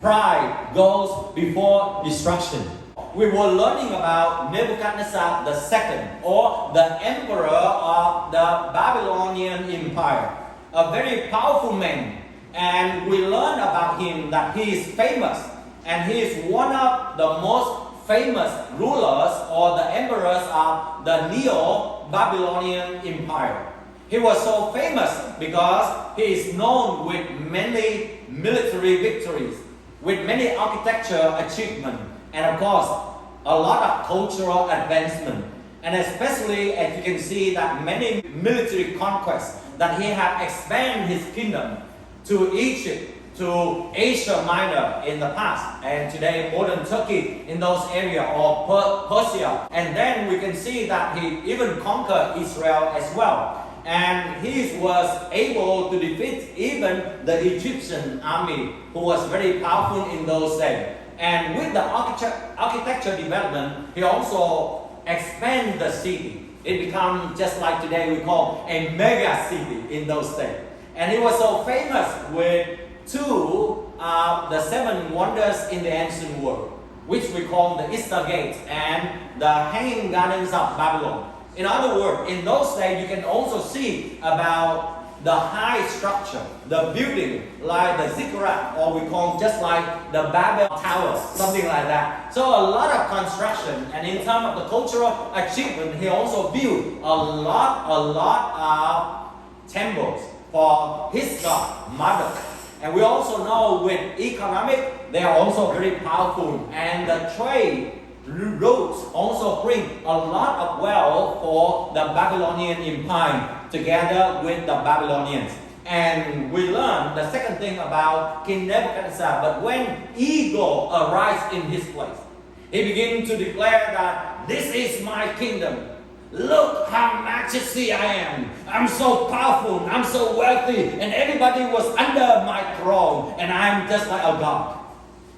Pride goes before destruction. We were learning about Nebuchadnezzar II, or the emperor of the Babylonian Empire, a very powerful man. And we learn about him that he is famous, and he is one of the most famous rulers or the emperors of the Neo-Babylonian Empire. He was so famous because he is known with many military victories, with many architecture achievements, and of course, a lot of cultural advancement. And especially, as you can see, that many military conquests, that he had expanded his kingdom to Egypt, to Asia Minor in the past, and today modern Turkey in those areas, or Persia. And then we can see that he even conquered Israel as well. And he was able to defeat even the Egyptian army, who was very powerful in those days. And with the architecture development, he also expanded the city. It became just like today we call a mega city in those days. And he was so famous with two of the seven wonders in the ancient world, which we call the Easter Gate and the Hanging Gardens of Babylon. In other words, in those days, you can also see about the high structure, the building, like the ziggurat, or we call just like the Babel Towers, something like that. So a lot of construction, and in terms of the cultural achievement, he also built a lot of temples for his god, Marduk. And we also know with economic, they are also very powerful, and the trade routes also bring a lot of wealth for the Babylonian Empire together with the Babylonians. And we learn the second thing about King Nebuchadnezzar. But when ego arrives in his place, he begins to declare that this is my kingdom. Look how majesty I am. I'm so powerful, I'm so wealthy, and everybody was under my throne, and I'm just like a god.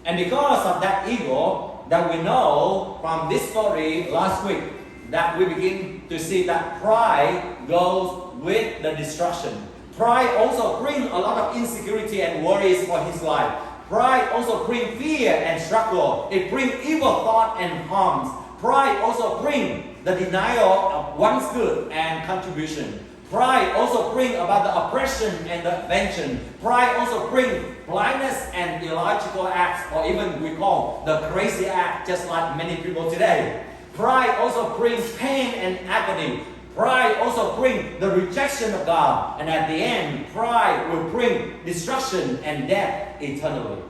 And because of that ego, that we know from this story last week, that we begin to see that pride goes with the destruction. Pride also brings a lot of insecurity and worries for his life. Pride also brings fear and struggle. It brings evil thought and harms. Pride also brings the denial of one's good and contribution. Pride also brings about the oppression and the invention. Pride also brings blindness and illogical acts, or even we call the crazy act, just like many people today. Pride also brings pain and agony. Pride also brings the rejection of God. And at the end, pride will bring destruction and death eternally.